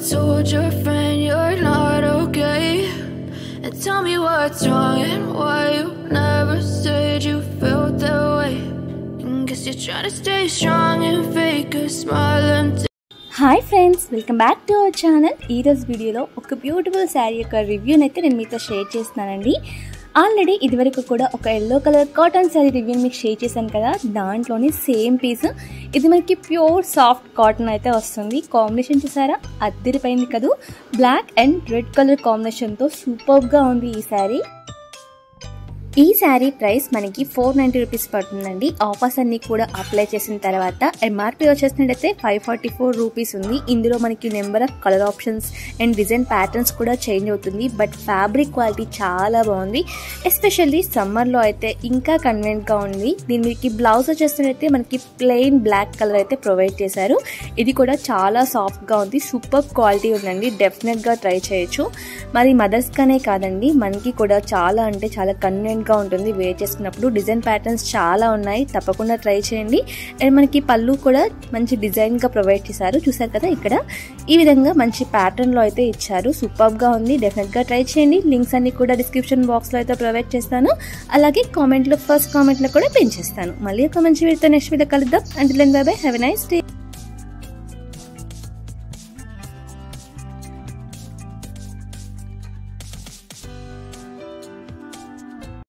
told your friend you're not okay, and tell me what's wrong and why you never said you felt that way. And guess you're trying to stay strong and fake a smile until hi friends, welcome back to our channel. ఈరోజు వీడియోలో ఒక beautiful sari యొక్క రివ్యూని అయితే నేను మీతో share చేస్తున్నానండి. Already ఇదివరకు కూడా ఒక ఎల్లో కలర్ కాటన్ శారీ రివ్యూని మీకు షేర్ చేశాను కదా, దాంట్లోని సేమ్ పీస్ ఇది మనకి ప్యూర్ సాఫ్ట్ కాటన్ అయితే వస్తుంది. కాంబినేషన్ చూసారా, అద్దరిపోయింది కదా. బ్లాక్ అండ్ రెడ్ కలర్ కాంబినేషన్తో సూపర్గా ఉంది ఈ శారీ. ఈ శారీ ప్రైస్ మనకి 490 రూపీస్ పడుతుందండి. ఆఫర్స్ అన్నీ కూడా అప్లై చేసిన తర్వాత ఎంఆర్పీ వచ్చేసినట్టయితే 544 రూపీస్ ఉంది. ఇందులో మనకి number of colour options and design patterns కూడా చేంజ్ అవుతుంది. బట్ ఫ్యాబ్రిక్ క్వాలిటీ చాలా బాగుంది. ఎస్పెషల్లీ సమ్మర్లో అయితే ఇంకా కన్వీనియంట్గా ఉంది. దీని మీదకి బ్లౌజ్ వచ్చేసినట్టయితే మనకి ప్లెయిన్ బ్లాక్ కలర్ అయితే ప్రొవైడ్ చేశారు. ఇది కూడా చాలా సాఫ్ట్గా ఉంది, సూపర్ క్వాలిటీ ఉందండి. డెఫినెట్గా ట్రై చేయొచ్చు. మరి మదర్స్గానే కాదండి, మనకి కూడా చాలా అంటే చాలా కన్వీనియంట్ గా ఉంటుంది. వేర్ చేసుకున్నప్పుడు డిజైన్ ప్యాటర్న్స్ చాలా ఉన్నాయి, తప్పకుండా ట్రై చేయండి. అండ్ మనకి పళ్ళు కూడా మంచి డిజైన్ గా ప్రొవైడ్ చేశారు. చూసారు కదా, ఇక్కడ ఈ విధంగా మంచి ప్యాటర్న్ లో అయితే ఇచ్చారు. సూపర్ గా ఉంది, డెఫినెట్ గా ట్రై చేయండి. లింక్స్ అన్ని కూడా డిస్క్రిప్షన్ బాక్స్ లో అయితే ప్రొవైడ్ చేస్తాను. అలాగే కామెంట్ లో ఫస్ట్ కామెంట్ లో కూడా పిన్ చేస్తాను. మళ్ళీ ఒక మంచి వీడియోతో నెక్స్ట్ వీడియో కలుద్దాం. Until then bye bye, have a nice day.